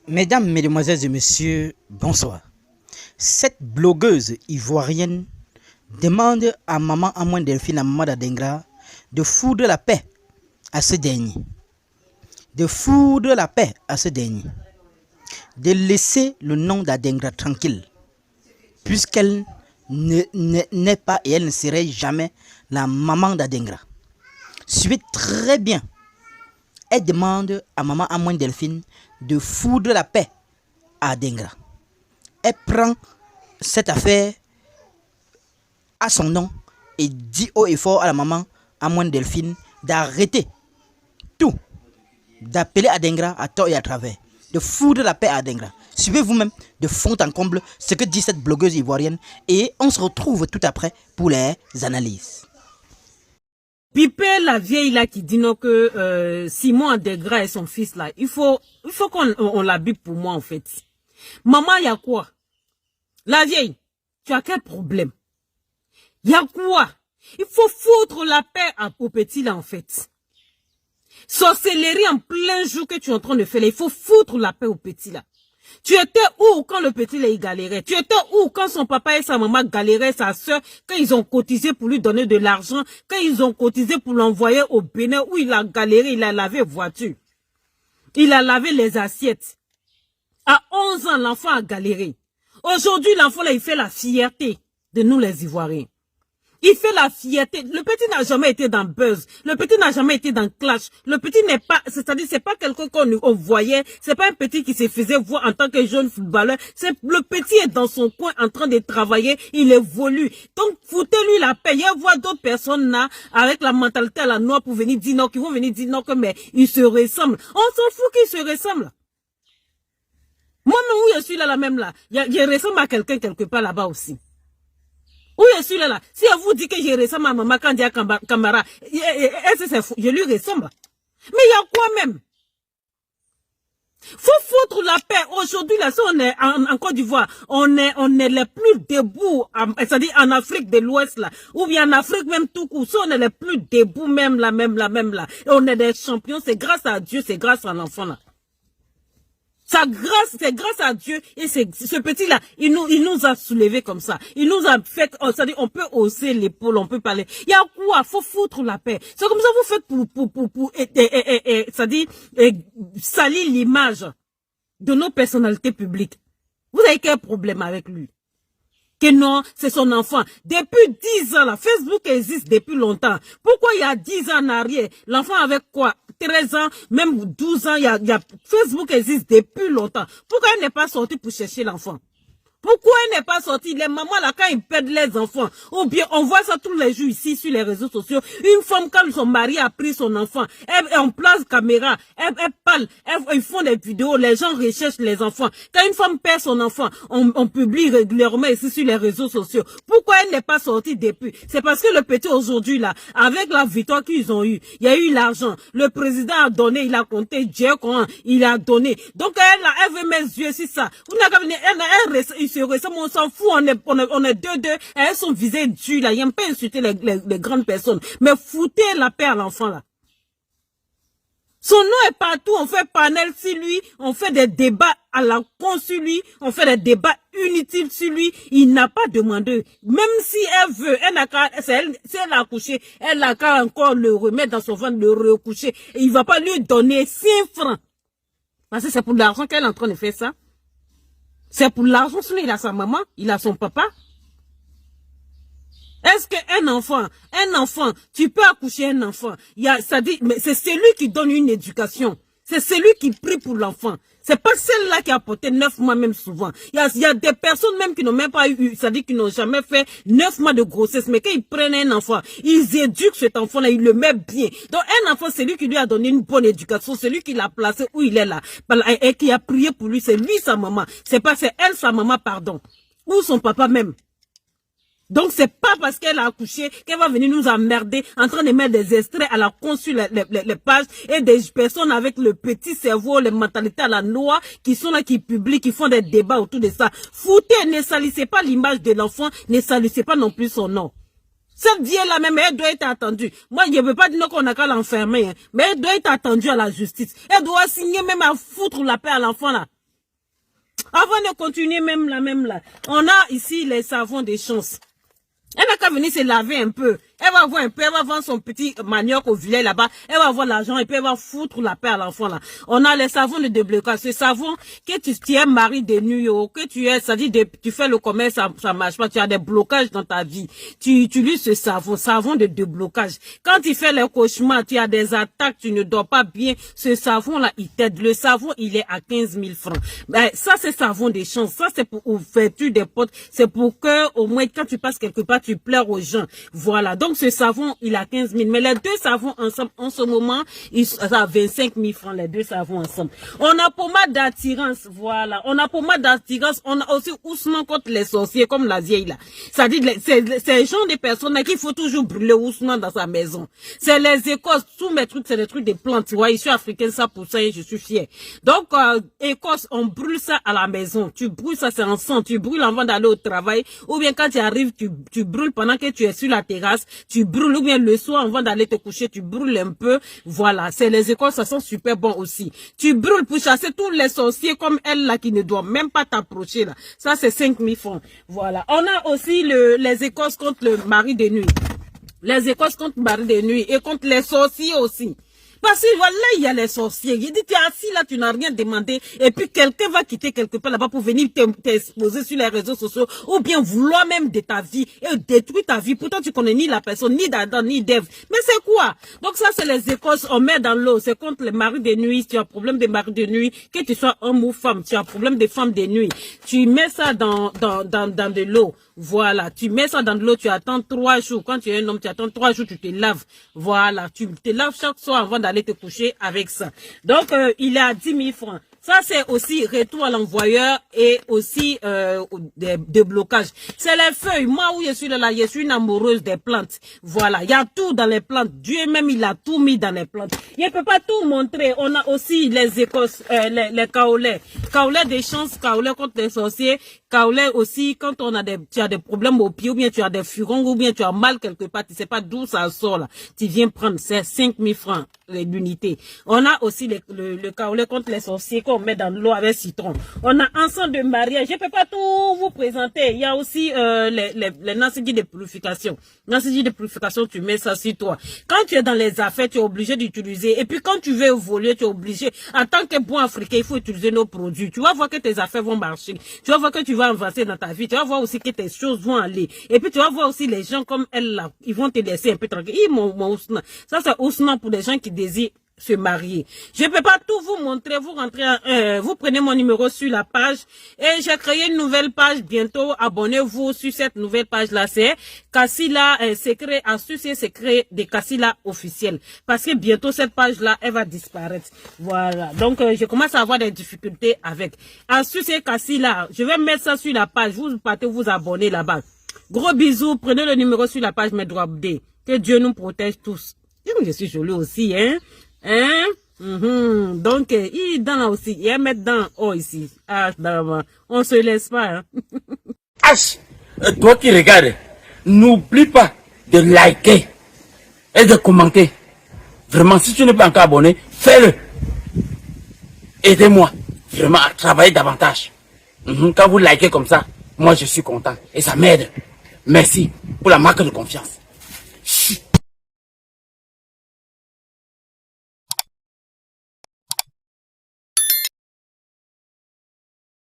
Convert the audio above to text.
Mesdames, Mesdemoiselles et Messieurs, bonsoir. Cette blogueuse ivoirienne demande à maman Amouin Delphine, à maman d'Adengra, de foudre la paix à ce dernier. De foudre la paix à ce dernier. De laisser le nom d'Adengra tranquille. Puisqu'elle n'est pas et elle ne serait jamais la maman d'Adengra. Suivez très bien. Elle demande à maman Amouin Delphine de foudre la paix à Adengra. Elle prend cette affaire à son nom et dit haut et fort à la maman Amouin Delphine d'arrêter tout, d'appeler Adengra à tort et à travers, de foudre la paix à Adengra. Suivez vous-même de fond en comble ce que dit cette blogueuse ivoirienne et on se retrouve tout après pour les analyses. Pipé, la vieille là qui dit non que Simon Adengra et son fils là, il faut qu'on la bip pour moi en fait. Maman, il y a quoi? La vieille, tu as quel problème? Il y a quoi? Il faut foutre la paix au petit là en fait. Sorcellerie en plein jour que tu es en train de faire là, il faut foutre la paix au petit là. Tu étais où quand le petit là il galérait? Tu étais où quand son papa et sa maman galéraient, sa soeur, quand ils ont cotisé pour lui donner de l'argent, quand ils ont cotisé pour l'envoyer au Bénin où il a galéré, il a lavé voiture. Il a lavé les assiettes. À 11 ans, l'enfant a galéré. Aujourd'hui, l'enfant là, il fait la fierté de nous les Ivoiriens. Il fait la fierté. Le petit n'a jamais été dans Buzz. Le petit n'a jamais été dans Clash. Le petit n'est pas, c'est-à-dire, c'est pas quelqu'un qu'on voyait. C'est pas un petit qui se faisait voir en tant que jeune footballeur. Le petit est dans son coin en train de travailler. Il évolue. Donc, foutez-lui la paix. Il y a d'autres personnes là, avec la mentalité à la noire pour venir dire non, qui vont venir dire non, que mais ils se ressemblent. On s'en fout qu'ils se ressemblent. Moi-même, où je suis là, même là, je ressemble à quelqu'un quelque part là-bas aussi. Où je suis là. Si elle vous dit que je ressemble à maman Kandia Kamara, je lui ressemble. Mais il y a quoi même? Faut foutre la paix. Aujourd'hui, là, si on est en Côte d'Ivoire, on est les plus debout, c'est-à-dire en Afrique de l'Ouest, là, ou bien en Afrique même tout court, si on est les plus debout même là. Et on est des champions, c'est grâce à Dieu, c'est grâce à l'enfant là. C'est grâce à Dieu et ce petit-là, il nous a soulevés comme ça. Il nous a fait, c'est-à-dire, on peut hausser l'épaule, on peut parler. Il y a quoi? Faut foutre la paix. C'est comme ça vous faites c'est-à-dire, salir l'image de nos personnalités publiques. Vous avez quel problème avec lui? Que non, c'est son enfant. Depuis 10 ans, là, Facebook existe depuis longtemps. Pourquoi il y a 10 ans en arrière, l'enfant avait quoi? 13 ans, même 12 ans, Facebook existe depuis longtemps. Pourquoi il n'est pas sorti pour chercher l'enfant? Pourquoi il n'est pas sorti? Les mamans là, quand ils perdent les enfants, ou bien on voit ça tous les jours ici sur les réseaux sociaux, une femme quand son mari a pris son enfant, elle en place caméra, elle parle, ils font des vidéos, les gens recherchent les enfants. Quand une femme perd son enfant, on publie régulièrement ici sur les réseaux sociaux. Pourquoi elle n'est pas sortie depuis? C'est parce que le petit aujourd'hui là, avec la victoire qu'ils ont eue, il y a eu l'argent, le président a donné, il a compté, Dieu comment il a donné. Donc elle veut mettre yeux sur ça. Elle se ressemble, on s'en fout, on est deux, elles sont visées dures là, il n'aime pas insulter les grandes personnes, mais foutez la paix à l'enfant là. Son nom est partout, on fait panel sur lui, on fait des débats à la con sur lui, on fait des débats inutiles sur lui, il n'a pas demandé, même si elle veut, elle n'a qu'à, si elle a accouché, elle n'a qu'à encore le remettre dans son ventre, le recoucher, et il va pas lui donner 5 francs, parce que c'est pour l'argent qu'elle est en train de faire ça. C'est pour l'argent, sinon il a sa maman, il a son papa. Est-ce qu'un enfant, tu peux accoucher un enfant, ça dit, mais c'est celui qui donne une éducation. C'est celui qui prie pour l'enfant. C'est pas celle-là qui a porté 9 mois même souvent. Il y a des personnes même qui n'ont même pas eu, c'est-à-dire qui n'ont jamais fait 9 mois de grossesse, mais quand ils prennent un enfant, ils éduquent cet enfant-là, ils le mettent bien. Donc un enfant, c'est lui qui lui a donné une bonne éducation, c'est lui qui l'a placé où il est là, et qui a prié pour lui, c'est lui sa maman. C'est elle sa maman, pardon. Ou son papa même. Donc, c'est pas parce qu'elle a accouché qu'elle va venir nous emmerder en train de mettre des extraits à la con sur les pages et des personnes avec le petit cerveau, les mentalités à la noix qui sont là, qui publient, qui font des débats autour de ça. Foutez, ne salissez pas l'image de l'enfant, ne salissez pas non plus son nom. Cette vieille-là même, elle doit être attendue. Moi, je ne veux pas dire qu'on a qu'à l'enfermer, hein, mais elle doit être attendue à la justice. Elle doit signer même à foutre la paix à l'enfant là. Avant de continuer même là, on a ici les savons des chances. Elle n'a qu'à venir se laver un peu. Elle va voir un peu, elle va vendre son petit manioc au village là-bas. Elle va avoir l'argent et puis elle va foutre la paix à l'enfant là. On a les savons de déblocage. Ce savon que tu es mari de nuit, que tu es, ça dit tu fais le commerce, ça marche pas. Tu as des blocages dans ta vie. Tu utilises ce savon de déblocage. Quand tu fais les cauchemars, tu as des attaques, tu ne dors pas bien. Ce savon là, il t'aide. Le savon, il est à 15 000 francs. Ben, ça c'est savon des chances. Ça c'est pour ouverture des portes. C'est pour que au moins quand tu passes quelque part, tu plaires aux gens. Voilà. Donc ce savon, il a 15 000. Mais les deux savons ensemble, en ce moment, ils sont à 25 000 francs, les deux savons ensemble. On a pommade d'attirance, voilà. On a pommade d'attirance. On a aussi ousement contre les sorciers, comme la vieille là. Ça dit, c'est le genre de personnes là qu'il faut toujours brûler ousement dans sa maison. C'est les Écosses. Tous mes trucs, c'est des trucs de plantes. Tu vois, je suis africaine, ça pour ça, et je suis fière. Donc, Écosse, on brûle ça à la maison. Tu brûles ça, c'est en sang. Tu brûles avant d'aller au travail. Ou bien quand tu arrives, tu brûles pendant que tu es sur la terrasse. Tu brûles, ou bien le soir avant d'aller te coucher, tu brûles un peu. Voilà, c'est les Écosses, ça sent super bon aussi. Tu brûles pour chasser tous les sorciers comme elle là qui ne doivent même pas t'approcher là. Ça c'est 5 000 francs. Voilà. On a aussi les Écosses contre le mari de nuit. Les Écosses contre le mari de nuit et contre les sorciers aussi. Parce que voilà, il y a les sorciers. Il dit, tu es assis là, tu n'as rien demandé. Et puis quelqu'un va quitter quelque part là-bas pour venir t'exposer sur les réseaux sociaux. Ou bien vouloir même de ta vie. Et détruire ta vie. Pourtant, tu connais ni la personne, ni d'Adam, ni d'Ève. Mais c'est quoi? Donc ça, c'est les Écosses. On met dans l'eau. C'est contre les maris de nuit. Si tu as problème de mari de nuit, que tu sois homme ou femme, tu as problème de femme de nuit. Tu mets ça dans de l'eau. Voilà, tu mets ça dans de l'eau, tu attends 3 jours. Quand tu es un homme, tu attends 3 jours, tu te laves. Voilà, tu te laves chaque soir avant d'aller te coucher avec ça. Donc, il est à 10 000 francs. Ça, c'est aussi retour à l'envoyeur et aussi des blocages. C'est les feuilles. Moi, où je suis là, je suis une amoureuse des plantes. Voilà, il y a tout dans les plantes. Dieu même, il a tout mis dans les plantes. Je ne peux pas tout montrer. On a aussi les Écosses, les kaolais. Kaolais des chances, kaolais contre les sorciers. Kaolais aussi, quand tu as des problèmes au pied, ou bien tu as des furons, ou bien tu as mal quelque part, tu sais pas d'où ça sort là. Tu viens prendre, c'est 5 000 francs l'unité. On a aussi le kaolais contre les sorciers qu'on met dans l'eau avec citron. On a ensemble de mariage. Je peux pas tout vous présenter. Il y a aussi les nansigi de purification. Nansigi de purification, tu mets ça sur toi. Quand tu es dans les affaires, tu es obligé d'utiliser. Et puis quand tu veux évoluer, tu es obligé. En tant que bon africain, il faut utiliser nos produits. Tu vas voir que tes affaires vont marcher. Tu vas voir que tu vas avancer dans ta vie. Tu vas voir aussi que tes choses vont aller. Et puis tu vas voir aussi les gens comme elle là. Ils vont te laisser un peu tranquille. Mon ousna. Ça c'est ousna pour les gens qui désirent se marier. Je peux pas tout vous montrer, vous rentrez, vous prenez mon numéro sur la page et j'ai créé une nouvelle page bientôt. Abonnez-vous sur cette nouvelle page là, c'est Kassila secret, astuces et secrets de Kassila officiel. Parce que bientôt cette page là, elle va disparaître. Voilà. Donc je commence à avoir des difficultés avec astuces et Kassila. Je vais mettre ça sur la page. Vous partez vous abonner là-bas. Gros bisous. Prenez le numéro sur la page Medroabdé. Que Dieu nous protège tous. Je suis jolie aussi, hein. Hein? Donc, il dans là aussi. Il y a mettre dans oh ici. Ah, on se laisse pas. Hein? H, toi qui regardes, n'oublie pas de liker et de commenter. Vraiment, si tu n'es pas encore abonné, fais-le. Aidez-moi vraiment à travailler davantage. Quand vous likez comme ça, moi je suis content et ça m'aide. Merci pour la marque de confiance.